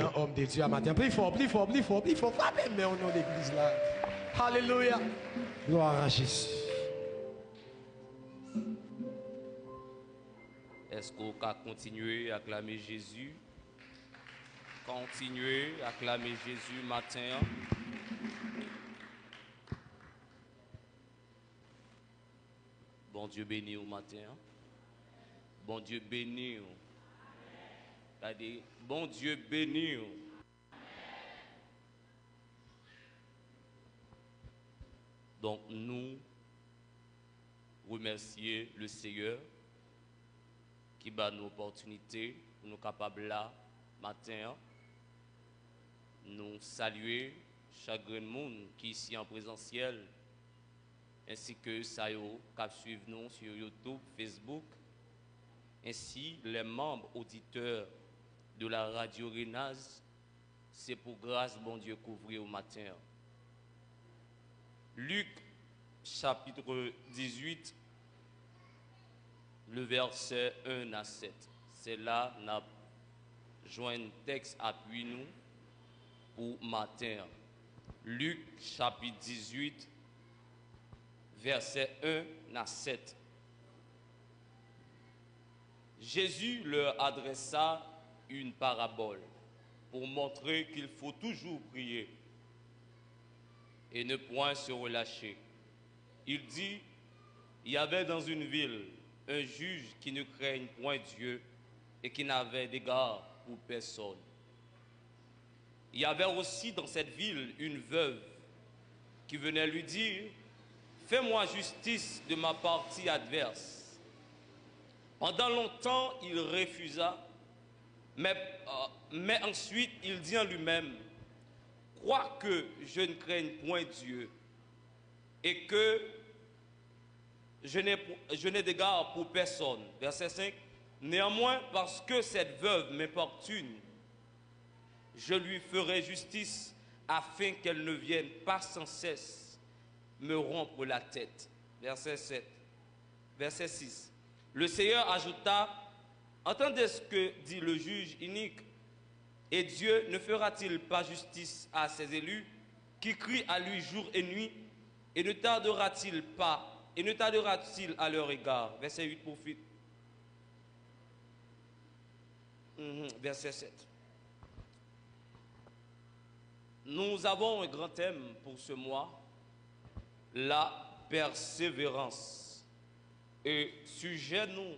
grand homme de Dieu à matin. Plus fort, plus fort, plus fort, plus fort. Frappez, mais au nom de l'église là. Alléluia. Gloire à Jésus. Est-ce qu'on peut continuer à acclamer Jésus? Continuer à acclamer Jésus matin. Bon Dieu béni au matin. Bon Dieu béni. Bon Dieu béni. Donc nous remercier le Seigneur qui bat nos opportunités pour nous capables là matin. Nous saluer chaque monde qui est ici en présentiel, ainsi que ça qui suivent nous sur YouTube, Facebook, ainsi les membres auditeurs de la radio Renaz. C'est pour grâce, bon Dieu, couvrir au matin. Luc, chapitre 18, le verset 1 à 7. C'est là qu'on a joint un texte appui nous pour matin. Luc, chapitre 18, verset 1 à 7. Jésus leur adressa une parabole pour montrer qu'il faut toujours prier et ne point se relâcher. Il dit, il y avait dans une ville un juge qui ne craignait point Dieu et qui n'avait d'égard pour personne. Il y avait aussi dans cette ville une veuve qui venait lui dire, fais-moi justice de ma partie adverse. Pendant longtemps, il refusa, mais ensuite il dit en lui-même, quoique je ne craigne point Dieu et que je n'ai d'égard pour personne. Verset 5. Néanmoins, parce que cette veuve m'importune, je lui ferai justice afin qu'elle ne vienne pas sans cesse me rompre la tête. Verset 7. Verset 6. Le Seigneur ajouta, entendez ce que dit le juge inique, et Dieu ne fera-t-il pas justice à ses élus qui crient à lui jour et nuit, et ne tardera-t-il à leur égard? Verset 8 pour fit. Verset 7. Nous avons un grand thème pour ce mois, la persévérance. Et sujet nous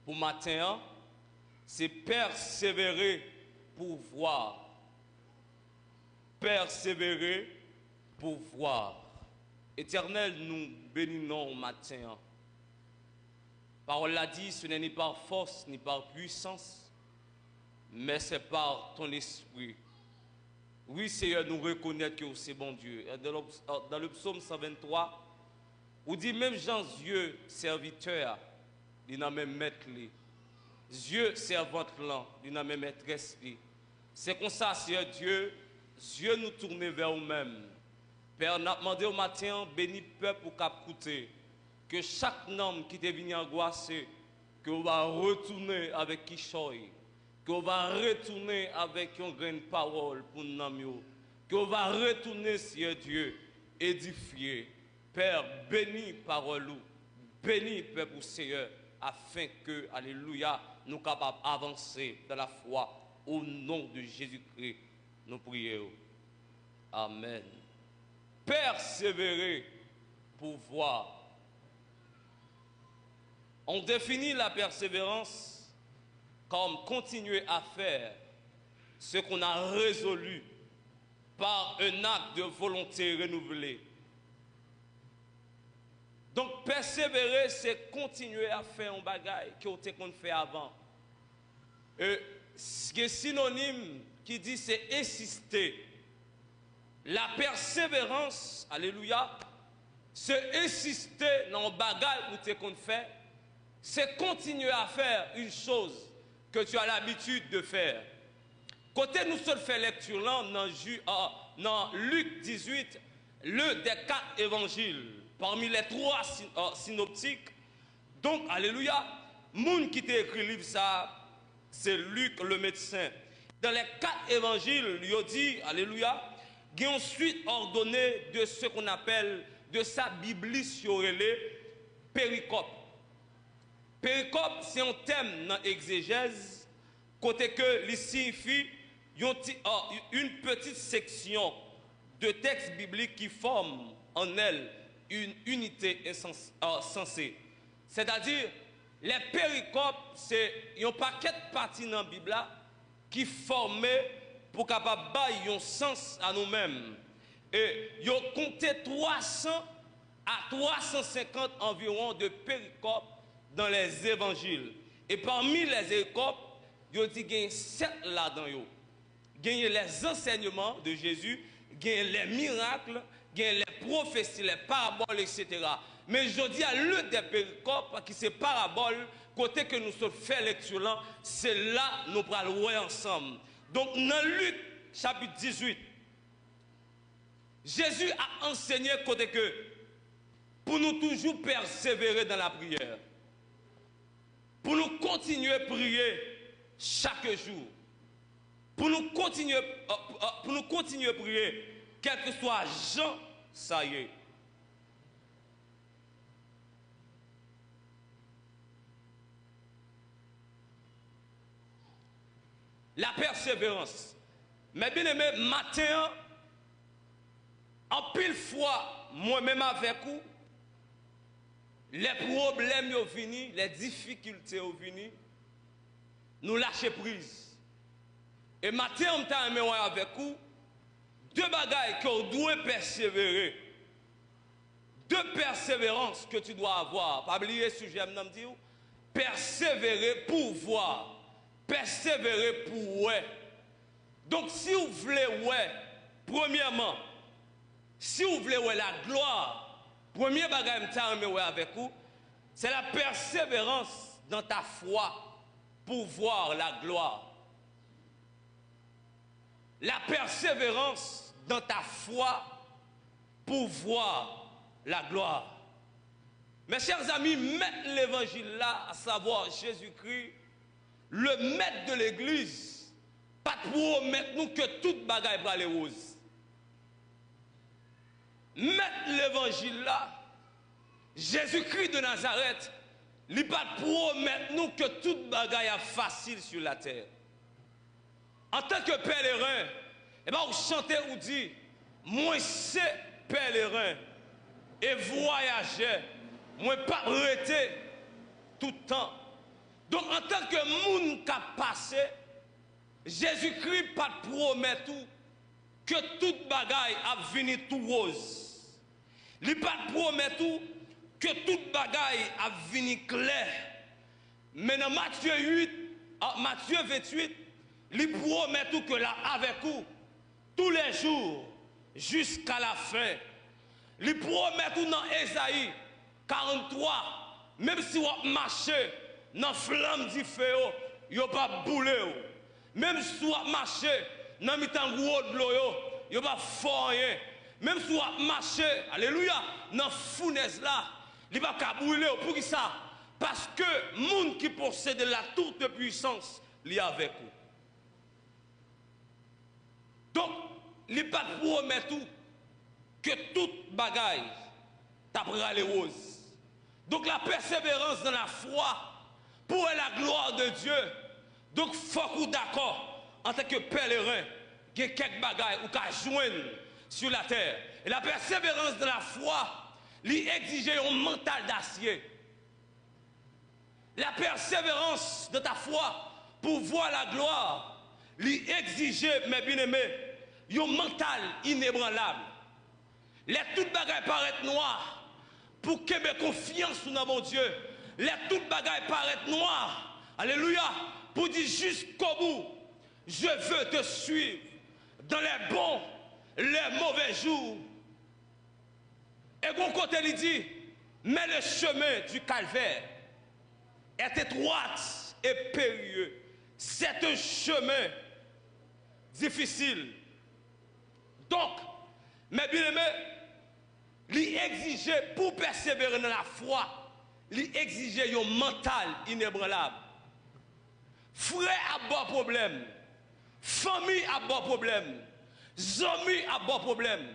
pour matin, c'est persévérer pour voir. Persévérer pour voir. Éternel, nous bénissons au matin. Parole l'a dit, ce n'est ni par force ni par puissance, mais c'est par ton esprit. Oui, Seigneur, nous reconnaissons que c'est bon Dieu. Dans le psaume 123, on dit même Jean, Dieu, serviteur, il n'a même maître. Dieu, servante, il n'a même maîtresse. C'est comme ça, Seigneur Dieu, Dieu nous tourne vers nous-mêmes. Père, nous demandé au matin, bénis le peuple pour qu'écouter, que chaque homme qui est venu angoissé, qu'on va retourner avec Kishoy, qu'on va retourner avec une grande parole pour nous, qu'on va retourner, Seigneur Dieu, édifié. Père, bénis parole, bénis peuple Seigneur, afin que, alléluia, nous capables d'avancer dans la foi. Au nom de Jésus-Christ, nous prions. Amen. Persévérer pour voir. On définit la persévérance comme continuer à faire ce qu'on a résolu par un acte de volonté renouvelée. Donc persévérer, c'est continuer à faire un bagage qu'on fait avant. Ce qui est synonyme qui dit c'est insister. La persévérance, alléluia, c'est insister dans le bagage qu'on fait, c'est continuer à faire une chose que tu as l'habitude de faire. Côté nous sommes fait lecture là, dans Luc 18, le des 4 évangiles, parmi les 3 synoptiques. Donc, alléluia, moun qui t'a écrit le livre ça, c'est Luc le médecin. dans les 4 évangiles, il dit, alléluia, il y a une suite ordonnée de ce qu'on appelle, de sa Bible sur les péricope. Péricope, c'est un thème dans l'exégèse, côté que il signifie une petite section de textes bibliques qui forment en elle une unité sensée. C'est-à-dire, les péricopes, c'est un paquet de parties dans la Bible qui forment pour capable bailler un sens à nous-mêmes. Et ils ont compté 300 à 350 environ de péricopes dans les évangiles. Et parmi les péricopes, il y a dit 7 là-dedans. Il y a les enseignements de Jésus, il y a les miracles, il y a les prophéties, les paraboles, etc. Mais je dis à l'un des péricopes, qui c'est parabole, côté que nous sommes fait lecture là, c'est là que nous allons voir ensemble. Donc dans Luc chapitre 18, Jésus a enseigné côté que pour nous toujours persévérer dans la prière, pour nous continuer à prier chaque jour, pour nous continuer à prier, quel que soit Jean, ça y est. La persévérance. Mais bien aimé, matin, en pile fois, moi-même avec vous, les problèmes sont venus, les difficultés sont venues, nous lâcher prise. Et matin, on t'a aimé avec vous, 2 bagailles qu'on doit persévérer. 2 persévérances que tu dois avoir. Pas oublier ce que j'aime dire. Persévérer pour voir. Persévérer pour ouais. Donc si vous voulez ouais, premièrement, si vous voulez ouais la gloire, premier bagage que je ouais avec vous, c'est la persévérance dans ta foi pour voir la gloire. La persévérance dans ta foi pour voir la gloire. Mes chers amis, mettre l'évangile là, à savoir Jésus-Christ, le maître de l'église, pas pour mettre nous que toute bagaille va les roses. Mettre l'évangile là, Jésus-Christ de Nazareth, il n'est pas pour mettre nous que toute bagaille est facile sur la terre. En tant que pèlerin, eh ben, vous chantez ou dit, moi c'est pèlerin et voyager, moi pas arrêter tout le temps. Donc en tant que monde qui a passé, Jésus-Christ pas promet tout que toute bagaille a venu tout rose. Il pas promet tout que toute bagaille a venu clair. Mais dans Matthieu 28, il promet tout que là avec vous tous les jours jusqu'à la fin. Il promet tout dans Ésaïe 43, même si vous marchez dans la flamme du feu, vous n'avez pas boulé. Même si vous marchez dans le temps de l'eau, vous n'avez pas fait. Même si vous marchez, alléluia, dans la fournaise là, vous n'avez pas brûler. Pour qui ça? Parce que le monde qui possède la toute puissance, il est avec vous. Donc, il n'est pas promet tout que toute bagaille t'apprendra les roses. Donc, la persévérance dans la foi pour la gloire de Dieu. Donc, il faut que vous d'accord en tant que pèlerin, qu'il y ait quelques bagailles ou qu'à joindre sur la terre. Et la persévérance de la foi, lui exiger un mental d'acier. La persévérance de ta foi pour voir la gloire, lui exiger, mes bien-aimés, un mental inébranlable. Les toutes bagailles paraissent noires pour que mes confiance dans mon Dieu. Les toutes bagailles paraissent noires. Alléluia. Pour dire jusqu'au bout, je veux te suivre dans les bons, les mauvais jours. Et mon côté, il dit, mais le chemin du calvaire est étroit et périlleux. C'est un chemin difficile. Donc, mes bien-aimés, lui exiger pour persévérer dans la foi, lui exiger un mental inébranlable. Frère a bon problème. Famille a bon problème. Amis a bon problème.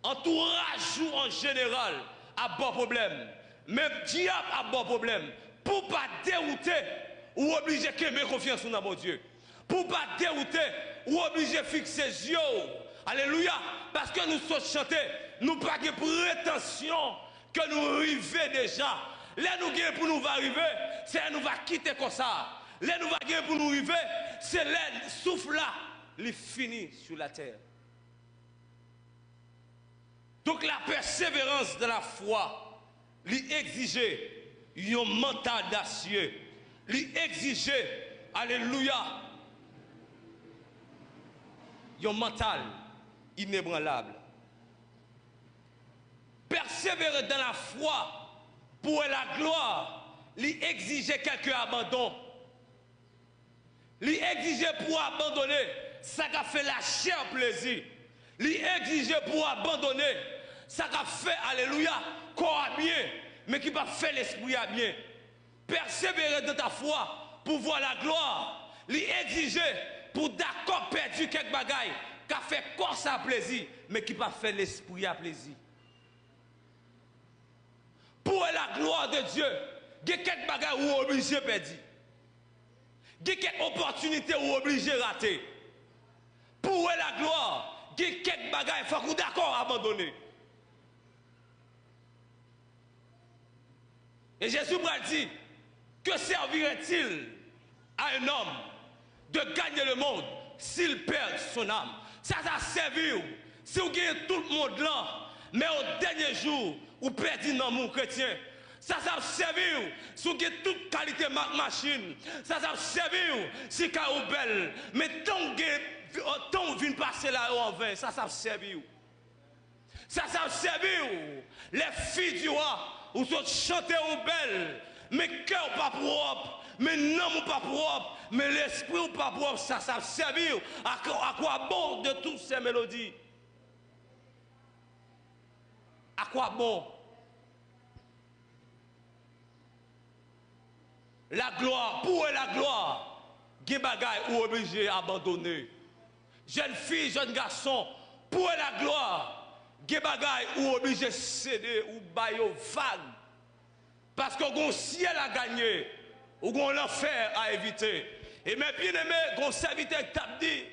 Entourage ou en général a bon problème. Même diable a bon problème. Pour pas dérouter, ou obligé de mettre confiance dans mon Dieu. Pour pas dérouter, ou obligé de fixer les yeux. Alléluia. Parce que nous sommes chantés, nous pas de prétention que nous arrivons déjà. Là nous gagnons pour nous arriver, c'est nous va quitter comme ça. Là nous va gagner pour nous arriver, c'est le souffle là, il finit sur la terre. Donc la persévérance de la foi, il exige un mental d'acier. Il exige, alléluia, un mental inébranlable. Persévérer dans la foi pour la gloire, il exige quelques abandons. Il exige pour abandonner ça qui fait la chair plaisir. Il exige pour abandonner ça qui fait, alléluia, corps à bien, mais qui va faire l'esprit à bien. Persévérer dans ta foi pour voir la gloire. Il exige pour d'accord perdu quelques bagailles qui a fait corps à plaisir, mais qui va faire l'esprit à plaisir. Pour la gloire de Dieu, il y a quelques bagailles où on est obligé de perdre. Il y a quelques opportunités où on est obligé de rater. Pour la gloire, il y a quelques bagailles qu'il faut d'accord abandonner. Et Jésus a dit, que servirait-il à un homme de gagner le monde s'il perd son âme? Ça servir si vous gagnez tout le monde là, mais au dernier jour, vous perdez dans mon chrétien. Ça servir si vous gagnez toute qualité de machine. Ça servir si vous belle. Mais tant que vous venez passer là en vain, ça servir. Ça servir les filles du roi. Ou sont chanter ou belle, mais cœur pas propre, mais non pas propre, mais l'esprit pas propre, ça servir à quoi bon de toutes ces mélodies? À quoi bon? La gloire, pour la gloire, des bagailles ou obligé d'abandonner. Jeune fille, jeune garçon, pour la gloire, des bagailles ou obligé de céder ou bailler vague. Parce qu'on ciel à gagner, ou qu'on l'enfer à éviter. Et mes bien-aimés, qu'on serviteur qui t'a dit,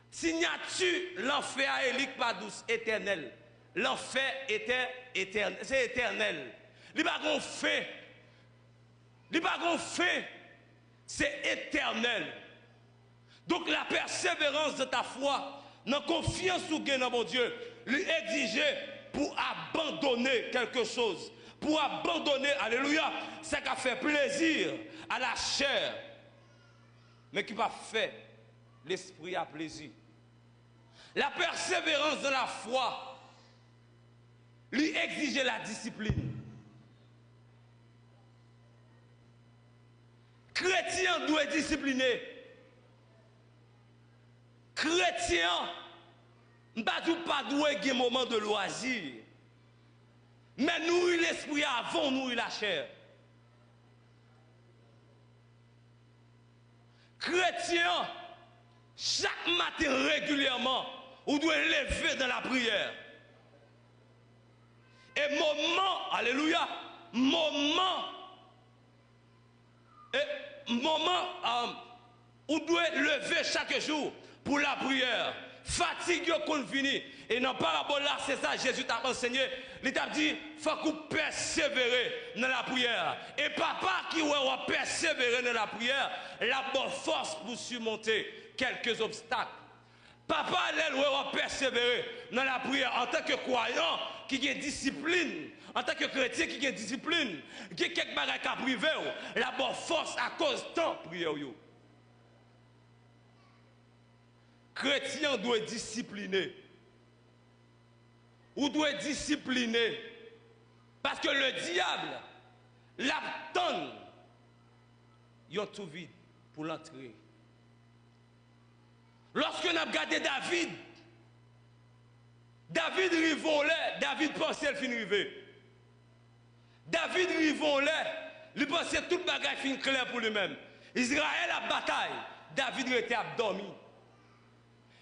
signature l'enfer à élique pas douce, éternel. L'enfer était éternel, c'est éternel. Il n'y a pas qu'on fait. Il n'y a pas qu'on fait. C'est éternel. Donc la persévérance de ta foi, dans confiance ou gain dans mon Dieu, lui exiger pour abandonner quelque chose, pour abandonner, alléluia, ça qui a fait plaisir à la chair, mais qui va faire l'esprit à plaisir. La persévérance de la foi lui exiger la discipline. Chrétien doit être discipliné. Chrétien ne doit pas avoir un moment de loisir. Mais nourrir l'esprit avant nourrir la chair. Chrétien, chaque matin régulièrement, on doit lever dans la prière. Et alléluia, on doit lever chaque jour pour la prière. Fatigue qu'on finit. Et dans la parabole là, c'est ça, Jésus t'a enseigné. Il t'a dit, il faut qu'on persévérer dans la prière. Et papa qui va persévérer dans la prière, la bonne force pour surmonter quelques obstacles. Papa, elle va persévérer dans la prière en tant que croyant qui a discipline. En tant que chrétien qui a discipline, qui a quelques bagages à priver, la bonne force à cause de temps prière. Chrétien doit discipliner. Ou doit discipliner. Parce que le diable l'attend. Il a tout vide pour l'entrer. Lorsque nous avons regardé David rivole, David pensait qu'il finit rivé. David rivole, il pensait que tout le bagage finit clair pour lui-même. Israël a bataille, David était abdormi.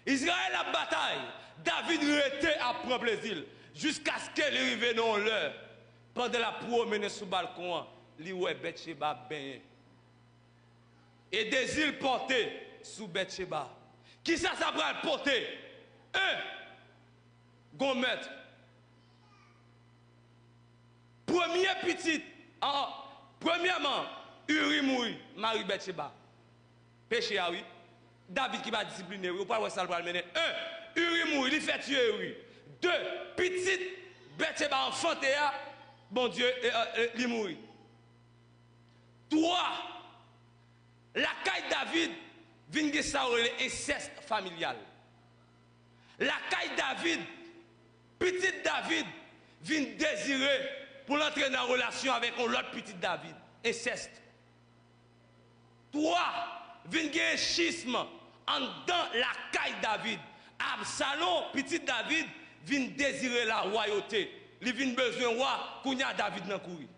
Israël a bataille. David était à prendre plaisir. Jusqu'à ce qu'elle arrive dans l'heure. Pendant la promenade sous le balcon, il voit Bathsheba baigner. Et des îles portées sous Bathsheba. Qui ça va le porter? Gomet. Premier petit, premièrement, Uri mouri, Marie Bathsheba. Péché à oui. David qui va discipliner, ou pas ça va le mener. Uri mouri, il fait tuer Uri. 2, petite Bathsheba enfanté, bon Dieu, il mouri. 3, la caille David vient de ça inceste familial. La caille David, petite David, vient désirer pour l'entraîner en relation avec l'autre petit David. Inceste. 3, vient un schisme en dans la caille David. Absalom, petit David, vient désirer la royauté. Il vient besoin de roi, qu'on y a David dans courir.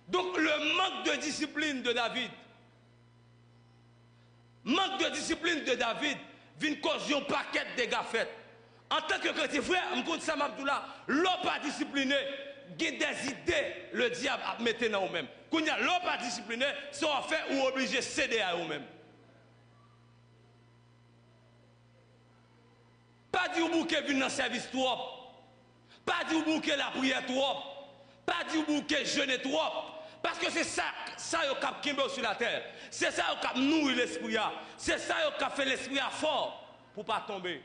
Donc le manque de discipline de David, vient causer un paquet de dégâts faits. En tant que chrétien frère, je me dis ça, l'homme pas discipliné, il y a des idées, le diable a mis dans eux-mêmes. Quand l'homme pas discipliné, ça va faire ou obligé de céder à eux-mêmes. Pas dire que vous venez dans le service trop, pas dire que la prière trop, pas dire que jeûner trop. Parce que c'est ça qui est sur la terre. C'est ça qui nourrit l'esprit. C'est ça qui fait l'esprit fort pour ne pas tomber.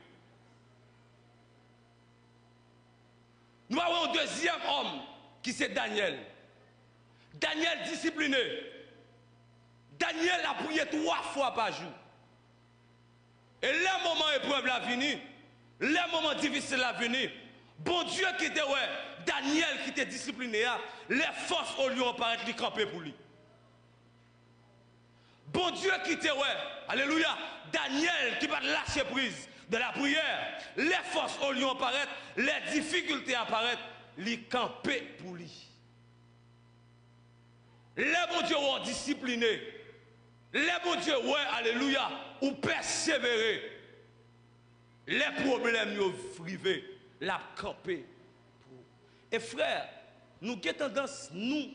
Nous avons un deuxième homme qui c'est Daniel. Daniel discipliné. Daniel a prié 3 fois par jour. Et le moment épreuve la venue, le moment difficile la venue, bon Dieu qui était Daniel qui était discipliné, les forces au lieu apparaître, les camper pour lui. Bon Dieu qui était alléluia, Daniel qui va lâcher prise de la prière, les forces au lieu apparaître, les difficultés apparaître, les camper pour lui. Les bon Dieu ont discipliné, les bon Dieu alléluia, ou persévérer, les problèmes ont privé, la camper. Et frère, nous avons tendance, nous,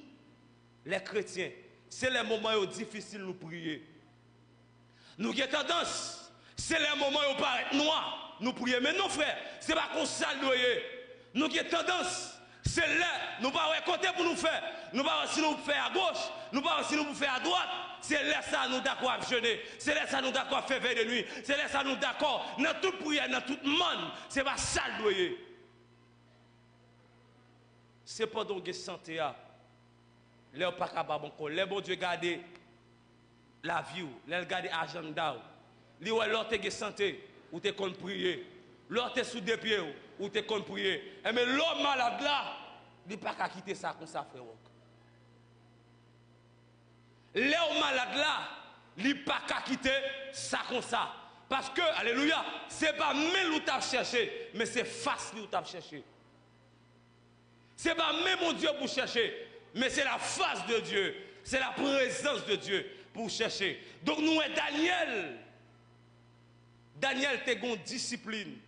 les chrétiens, c'est les moments difficiles de nous prier. Nous avons tendance, c'est les moments où on paraît noir, nous prier. Mais non, frère, ce n'est pas qu'on s'alloye. Nous avons tendance, c'est là, nous ne pouvons pas côté pour nous faire. Nous ne pouvons pas si nous faire à gauche, nous ne pouvons pas si nous faire à droite. C'est là ça nous d'accord à jeûner. C'est là ça nous d'accord à faire veille de nuit. C'est là ça nous d'accord. Dans toute prière, dans tout monde, ce n'est pas ça le doyer. C'est pas donc santé à leur pas capable encore les bon Dieu garder la vie les garder agenda li ouais l'autre te santé ou te kon prier l'autre te sous des pieds ou te kon prier mais l'homme malade là il pas qu'à quitter ça comme ça frère l'homme malade là il pas qu'à quitter ça comme ça parce que alléluia c'est pas même où t'as cherché mais c'est face où t'as cherché. Ce n'est pas même mon Dieu pour chercher, mais c'est la face de Dieu, c'est la présence de Dieu pour chercher. Donc nous, Daniel a une discipline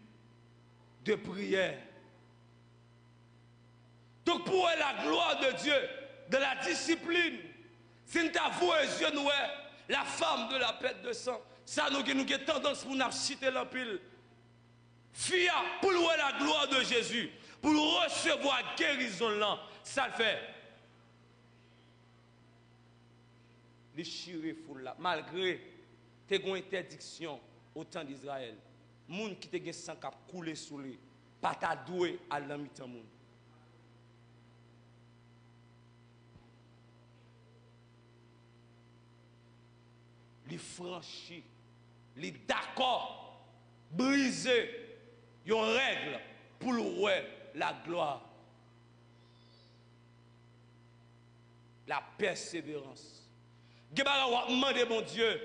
de prière. Donc pour la gloire de Dieu, de la discipline, si nous avons les yeux, nous, la femme de la pète de sang, ça nous avons tendance pour nous citer l'empile. Fia, pour la gloire de Jésus, pour recevoir guérison là, ça le fait. Les chirés foule là, malgré tes interdiction au temps d'Israël, moun qui te gen sang cap couler sous lui, pas ta doué à l'amitan moun. Les franchis, les d'accord, briser, yon règle pour le la gloire, la persévérance. Demandez mon Dieu,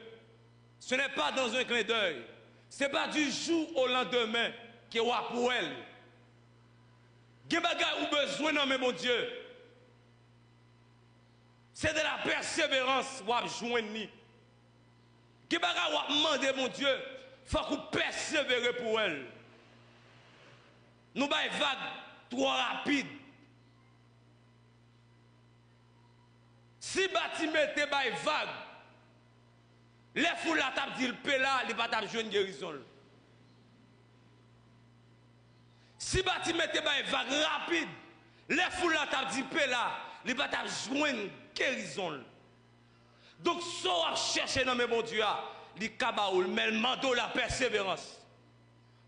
ce n'est pas dans un clin d'œil, ce n'est pas du jour au lendemain que vous avez pour elle. Vous avez besoin de mon Dieu. C'est de la persévérance que vous avez besoin. Qui baga ou demander mon Dieu, faut qu'on persévère pour elle. Nous bail vague trop rapide. Si bâtiment était bail vague, les foules la table dit le péla, les pas table jeune guérison. Si bâtiment était bail vague rapide, les foules la table dit péla, les pas table joindre guérison. Donc, ça à chercher dans mes bons Dieu, les kabaoul, mais le manteau la persévérance.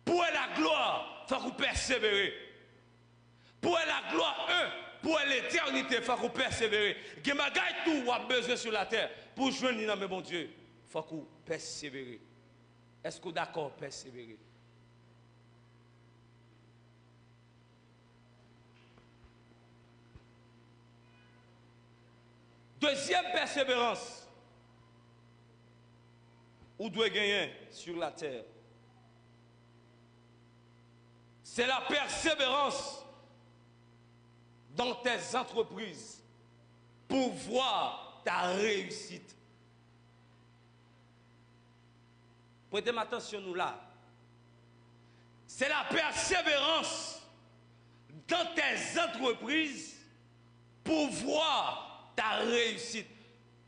Pour la gloire, il faut qu'on persévère. Pour la gloire, pour l'éternité, il faut qu'on persévère. Que ma gagne tout ou a besoin sur la terre. Pour joindre dans mes bons Dieu, il faut qu'on persévère. Est-ce que vous êtes d'accord, persévérer? Deuxième persévérance. Ou doit gagner sur la terre. C'est la persévérance dans tes entreprises pour voir ta réussite. Prêtez attention nous là. C'est la persévérance dans tes entreprises pour voir ta réussite.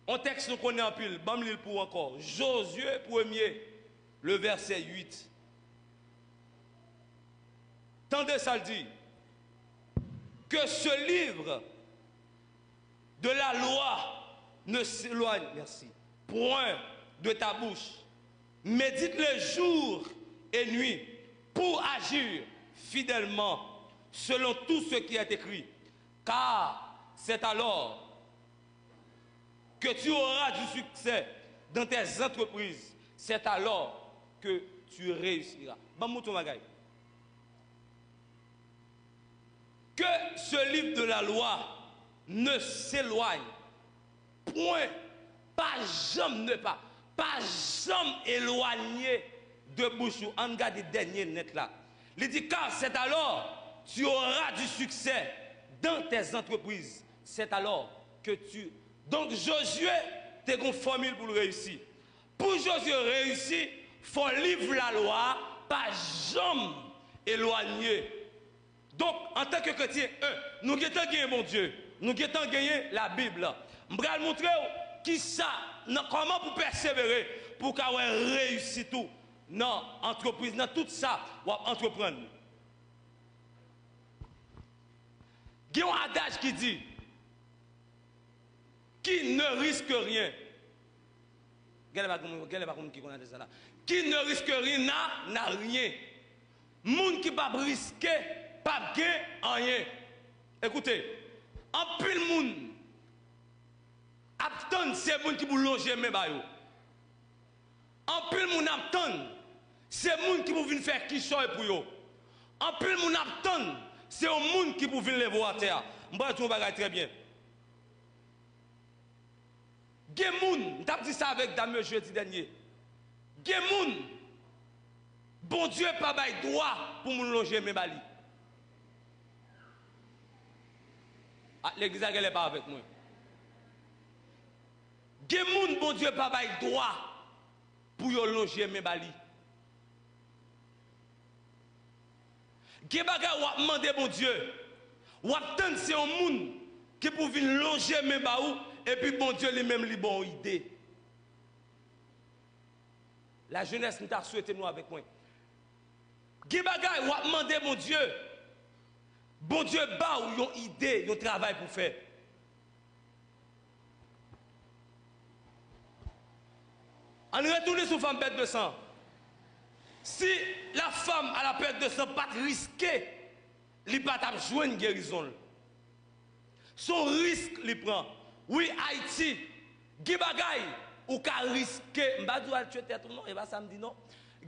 Un texte nous connaît en pile, bam l'île pour encore. Josué 1er, le verset 8. Tendez ça le dit. Que ce livre de la loi ne s'éloigne, merci, point de ta bouche. Médite-le jour et nuit pour agir fidèlement selon tout ce qui est écrit. Car c'est alors que tu auras du succès dans tes entreprises. C'est alors que tu réussiras. Que ce livre de la loi ne s'éloigne point, pas jamais éloigné de bouche ou en garde dernier net là. Il dit car c'est alors tu auras du succès dans tes entreprises. C'est alors que tu... Donc Josué, tu as une formule pour le réussir. Pour Josué réussir, il faut livrer la loi, pas jamais éloigné. Donc, en tant que chrétien, nous avons gagné mon Dieu. Nous avons gagné la Bible. Je vais vous montrer qui ça, comment pour persévérer, pour qu'on réussisse tout. Dans l'entreprise, dans tout ça, on va entreprendre. Il y a un adage qui dit qui ne risque rien. Qui ne risque rien n'a rien. Moun qui pas risquer, pas gagner rien. Écoutez, en pile moun attend c'est moun qui pour loger mes bayo. En pile moun attend c'est moun qui pour venir faire qui choy pour yo. En pile moun attend c'est un moun qui pour venir les voir à terre. M'ba tout bagay très bien. Gemoun, t'as dit ça avec dame jeudi dernier. Gemoun, bon Dieu pas bail droit pour nous loger mes bali. Ah, l'église elle est pas avec moi. Gemoun, bon Dieu pas bail droit pour yo loger mes bali. Gebaga ou demander bon Dieu. Ou attendre c'est un moun qui pour venir loger mes baou. Et puis bon Dieu lui-même lui bon idée. La jeunesse nous t'a souhaité nous avec moi. Qui bagay ou a demandé mon Dieu. Bon Dieu ba ou une idée, un travail pour faire. On retourne sur femme perte de sang. Si la femme à la perte de sang pas risquer, il pas jouer une guérison. Son risque il prend. Oui, Haïti, qui bagay ou ka risquer, m'badou al tuer tête non, et pas ça me dit non.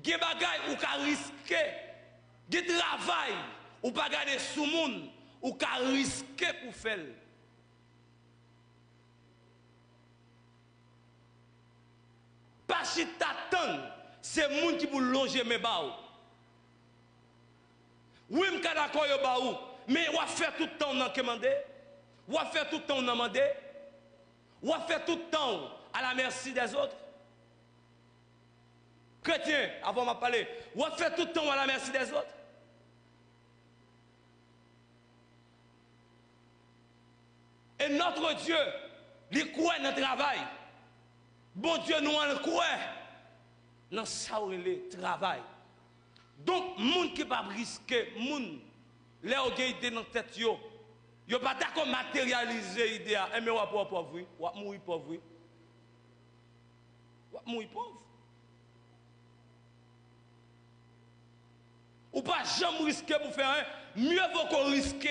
Qui bagay ou ka risquer, qui travail ou pas garder sous moun ou ka risquer pour faire. Pas si t'attends, c'est moun qui pour loger mes baou. Oui, m'ka d'accord yo baou, mais ou a faire tout le temps on commandé, ou a faire tout le temps on demandé. Ou à faire tout le temps à la merci des autres. Chrétien, avant de parler, on fait tout le temps à la merci des autres. Et notre Dieu, il croit dans le travail. Bon Dieu, nous en croit dans ça le travail. Donc, les gens qui ne pas risquer, les gens qui ont idée dans la tête, ils ne pas d'accord matérialiser l'idée. Mais on va pas pauvre, on va mourir pauvre. On va mourir pauvre. Ou pas jamais risquer pour faire un, mieux vaut qu'on risque,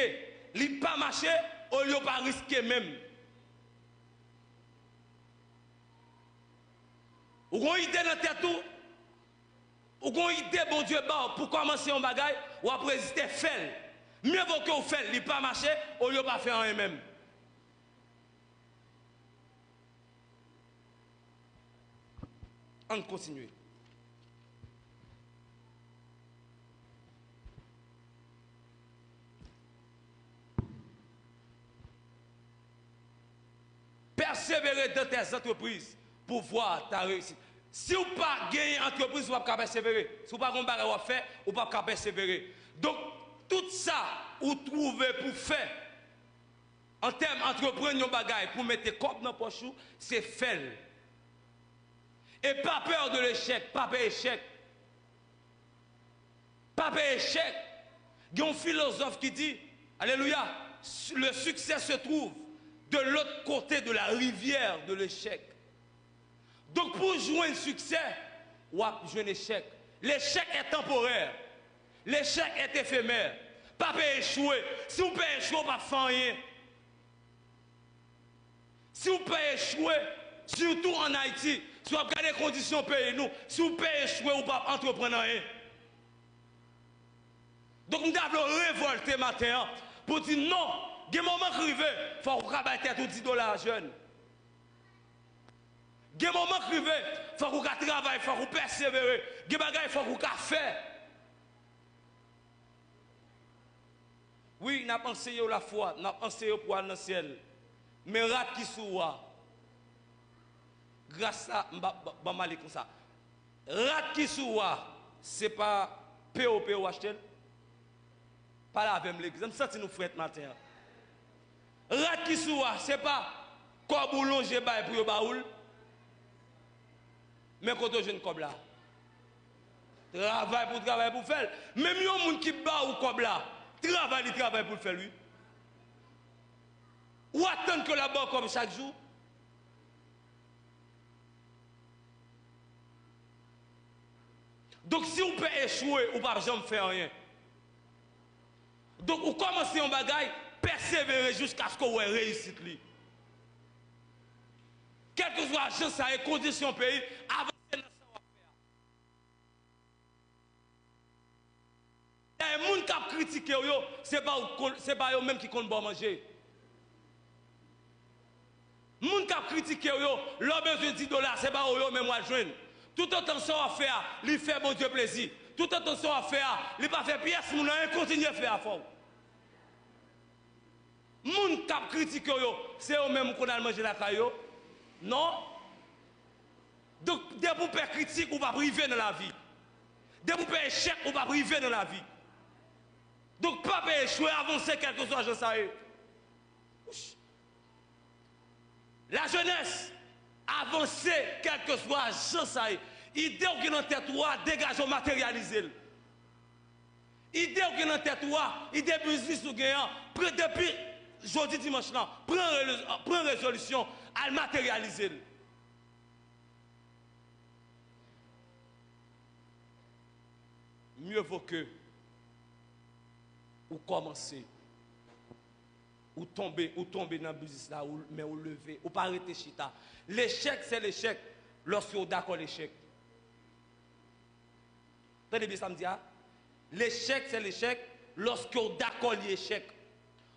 il ne pas marcher, au lieu de pas risquer même. Ou avez une idée dans la tête, ou avez une idée, bon Dieu, pour commencer un bagage, ou après résister, faire. Mieux vaut que vous faites, il ne pas marcher, au lieu de pas faire un même. On continue. Persévérer dans tes entreprises pour voir ta réussite. Si vous n'avez pas gagné entreprise, vous ne pouvez pas persévérer. Si vous n'avez pas gagné faire, vous ne pouvez pas persévérer. Donc, tout ça, vous trouvez pour faire, en termes d'entreprendre un bagage, pour mettre des corps dans la poche, c'est faire. Et pas peur de l'échec, pas peur d'échec. Pas peur d'échec. Il y a un philosophe qui dit, alléluia, le succès se trouve de l'autre côté de la rivière de l'échec. Donc pour jouer un succès, ou jouer un échec. L'échec est temporaire. L'échec est éphémère. Pas échouer. Si vous pouvez échouer, vous ne pouvez pas faire rien. Si vous pouvez échouer, surtout en Haïti, si vous regardez les conditions pays nous, si vous pouvez échouer, vous ne pouvez pas entreprendre rien. Donc nous devons révolter matin pour dire non. Il y a un moment qui arrive, il faut que vous tête 10 $ jeune. Il y a un moment qui arrive, il faut que vous travaillez, il faut que vous persévérez. Il y a des choses qu'il faut que vous fassiez. Oui, nous avons enseigné la foi, nous avons enseigné pour aller dans le ciel. Mais rat qui soua, grâce à Bamali comme ça. Rat qui soua, ce n'est pas POP ou acheter. Pas là avec l'église. Je me sens nous frères matin. Rat qui soua, ce n'est pas quoi boulanger pour le baoul. Mais quand on jeune comme là. Travail pour faire. Même si on qui bat ou comme là, travail pour faire lui. Ou attendre que la banque comme chaque jour. Donc si on peut échouer, on ne peut jamais faire rien. Donc on commence un bagage, persévérer jusqu'à ce qu'on réussisse. Quelle que soit la chance et conditions pays, avancer dans ce qu'on va faire. Les gens qui ont critiqué, ce n'est pas eux-mêmes qui comptent bon manger. Les gens qui ont critiqué, leur besoin de 10 $, ce n'est pas eux-mêmes qui joindre. Tout autant ce qu'on va faire, il fait bon Dieu plaisir. Tout autant ce qu'on va faire, il ne va pas faire pièce, il continue à faire à fond. Les gens qui ont critiqué, c'est eux-mêmes qui ont mangé la caillou. Non. Donc, dès que vous faites critique, vous ne pouvez pas priver dans la vie. Dès que vous faites échec, vous ne pouvez pas priver dans la vie. Donc, pas échouer, avancer quelque chose, je sais. La jeunesse, avancer quelque chose, je sais. Idée qui est dans tête, dégagez, matérialisez. Idée qui est dans tête, idée business ou gagnant, depuis jeudi dimanche, prends résolution à le matérialiser. Mieux vaut que ou commencer, ou tomber dans le business là, mais ou lever, ou pas arrêter chita. L'échec, c'est l'échec lorsque vous d'accord l'échec. Tenez bien ça me dit, l'échec, c'est l'échec lorsque vous d'accord l'échec.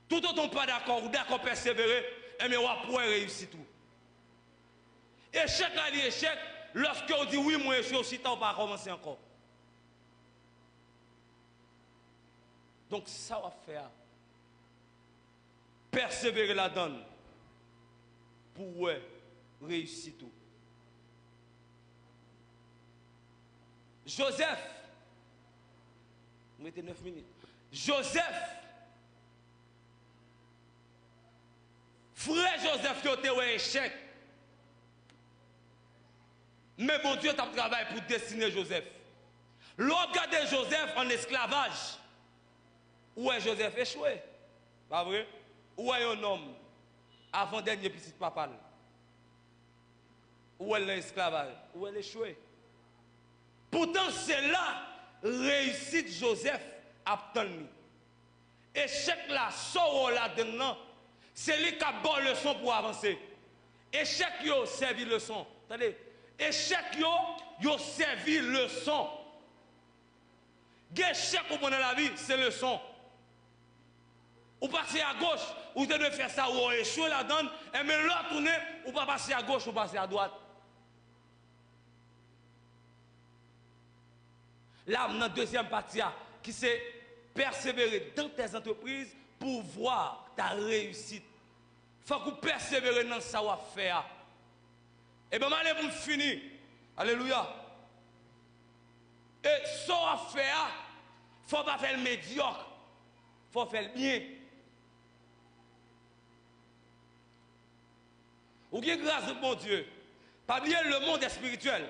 Tout autant pas d'accord, ou d'accord persévérer, et bien on pourrait réussir tout. Échec à l'échec, lorsque on dit oui, moi je suis aussi, on va commencer encore. Donc ça va faire persévérer la donne pour réussir tout. Joseph, mettez 9 minutes. Joseph, frère Joseph, qui a été un échec. Mais bon Dieu t'a travaillé pour destiner Joseph. L'on regarde Joseph en esclavage. Où est Joseph échoué? Pas vrai? Où est un homme avant dernier petit papa? Où est l'esclavage? Où est l'échoué? Pourtant, c'est là réussite Joseph a obtenu. Échec là, sort là-dedans, c'est lui qui a bonne leçon pour avancer. Échec yo servi leçon. Attendez, échec yo servi leçon. Échec dans la vie, c'est leçon. Ou passer à gauche, ou devez faire ça, ou échouer là-dedans, et mais l'autre tourner, ou pas passer à gauche, ou passer à droite. Là, dans la deuxième partie, qui c'est persévérer dans tes entreprises pour voir ta réussite. Il faut que vous persévérez dans ce savoir-faire. Et bien, je vais finir. Alléluia. Et savoir-faire, il ne faut pas faire le médiocre. Il faut faire le bien. Ou bien grâce de mon Dieu. Pas bien le monde est spirituel.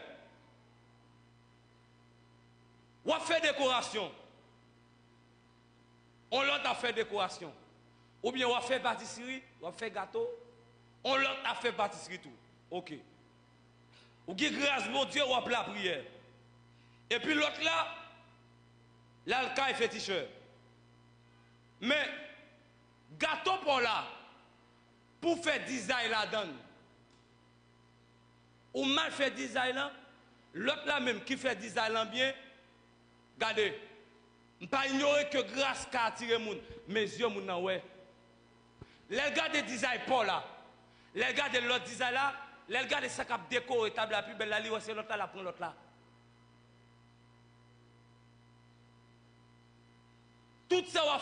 On a fait décoration. On l'autre a fait décoration. Ou bien on a fait pâtisserie, on a fait gâteau. On l'autre a fait pâtisserie tout. Ok. Ou bien grâce mon Dieu, on a la prière. Et puis l'autre là, l'alca est féticheur. Mais gâteau pour là, pour faire design là-dedans. Ou mal fait design là, l'autre là même qui fait design là bien, regardez, je ne pas ignorer que grâce qu'a attiré moun, mes yeux moun nan ouais. Les gars de design pour là, les gars de l'autre design là, les gars de ça cap déco et table la plus belle là, c'est l'autre là, la prend l'autre là. Tout ça on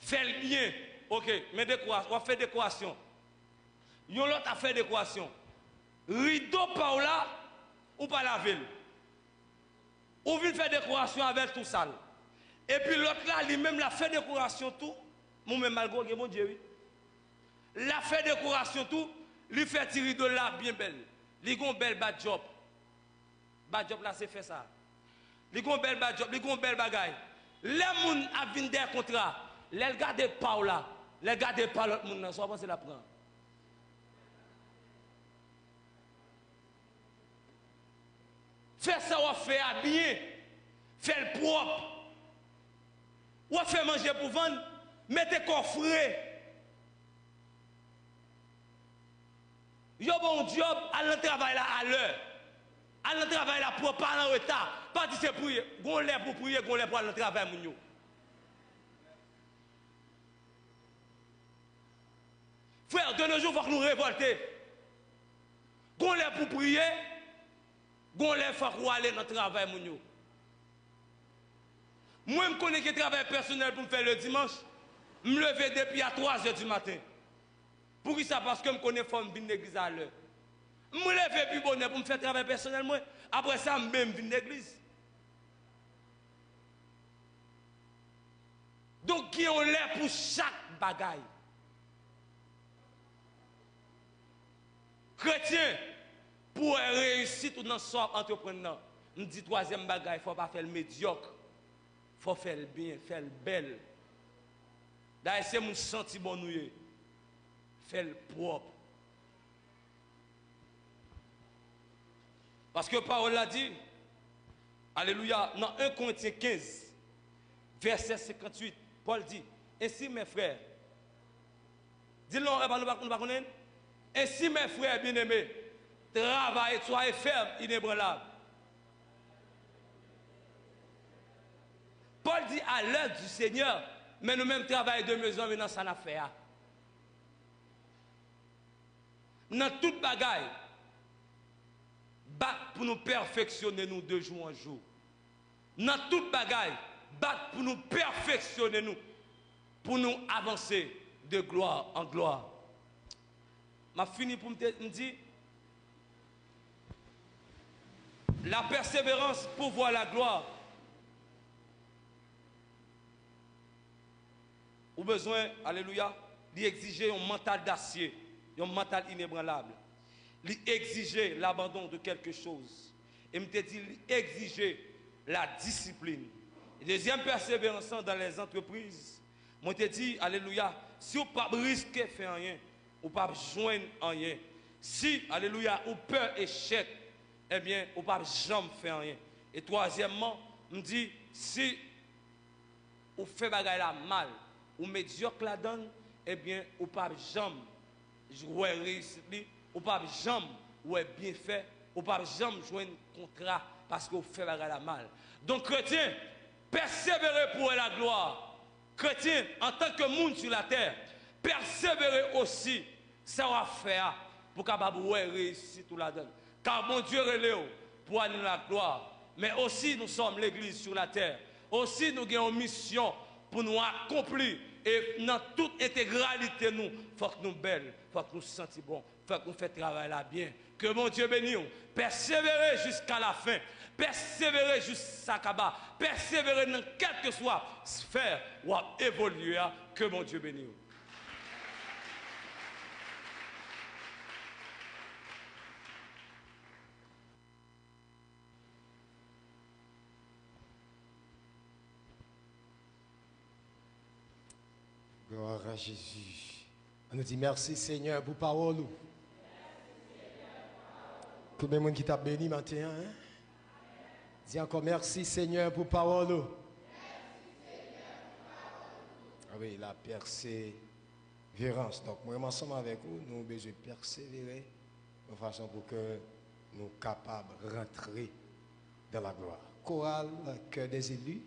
fait le bien. OK, mais décoration, on fait décoration. Yon l'autre a fait décoration. Rideau par là ou pas la ville. Ou vient faire décoration avec tout ça. Et puis l'autre là, lui-même l'a fait décoration tout. Moi-même, malgré mon Dieu, oui. L'a fait décoration tout. Lui fait tirer de là bien belle. Lui a un bel bad job. Bad job là, c'est fait ça. Lui a un bel bad job, lui a un bel bagaille. Les gens a vint des contrats. Les gars de pas là. Les gars de pas l'autre monde, soit pensé la prendre. Faire ça, on fait bien. Faire le propre. Ou fait manger pour vendre. Mettez coffret. Yo bon job, allez travailler là à l'heure. Allez travailler là pour pas en retard. Pas dire c'est prier. Gon l'air pour prier, gon l'air pour aller travailler moun yo. Frère, de nos jours, il faut que nous révolter. Gon l'air pour prier, gon l'air pour aller dans le travail moun yo. Moi, je connais que travail personnel pour me faire le dimanche. Je me lever depuis à 3 h du matin. Pour qui ça? Parce que je connais femme venir l'église à l'heure. Je me lève plus bonheur pour me faire travail personnel. Moi. Après ça, je même venir l'église. Donc, qui ont l'air pour chaque bagaille. Chrétien, pour réussir tout dans son entrepreneur, je dis troisième bagaille, il ne faut pas faire le médiocre. Il faut faire le bien, faire le bel. D'ailleurs, c'est mon senti bon noué. Faire le propre. Parce que Paul l'a dit, alléluia, dans 1 Corinthiens 15, verset 58, Paul dit, ainsi mes frères, dis-le, nous pas connaître. Ainsi mes frères bien-aimés, travaillez, soyez fermes, inébranlables. Paul dit à l'heure du Seigneur, mais nous-mêmes travaillons de maison, mais dans ça l'affaire. Dans toute bagaille, battre pour nous perfectionner nous de jour en jour. Dans toute bagaille, battre pour nous perfectionner nous, pour nous avancer de gloire en gloire. Je finis pour me dire, La persévérance pour voir la gloire. Ou besoin, alléluia, d'exiger un mental d'acier, un mental inébranlable. D'exiger l'abandon de quelque chose. Et me dit, exiger la discipline. Et deuxième persévérance dans les entreprises, moi te dit, alléluia, si vous ne pas risquer de faire rien, ou pas joindre rien. Si, alléluia, ou peur échec, eh bien, ou pas jamais faire rien. Et troisièmement, me dit, si ou fait bagaille la mal, ou médiocre la donne, eh bien, ou pas jamais jouer réussite, ou pas jamais ou bien fait, ou pas jamais jouer un contrat parce que vous fait bagaille la mal. Donc, chrétien, persévérer pour la gloire. Chrétien, en tant que monde sur la terre, persévérer aussi, ça va faire pour capable réussir tout la donne. Car mon Dieu relève pour aller dans la gloire. Mais aussi, nous sommes l'église sur la terre. Aussi, nous avons une mission pour nous accomplir. Et dans toute intégralité, nous, il faut que nous belles, il faut que nous sentions bon, il faut que nous fassions travail là bien. Que mon Dieu bénisse. Persévérer jusqu'à la fin. Persévérer jusqu'à Kaba. Persévérer dans quelle que soit sphère ou évoluer. Que mon Dieu bénisse. Gloire à Jésus. On nous dit merci Seigneur pour parole. Tout le monde qui t'a béni maintenant. Hein? Dis encore merci Seigneur pour parole. Ah oui, la persévérance. Donc, moi, ensemble avec vous, nous avons besoin de persévérer de façon pour que nous soyons capables de rentrer dans la gloire. Chorale, cœur des élus,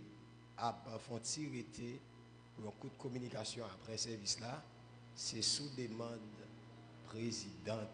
a font-ils pour un coup de communication après service là, c'est sous demande présidente.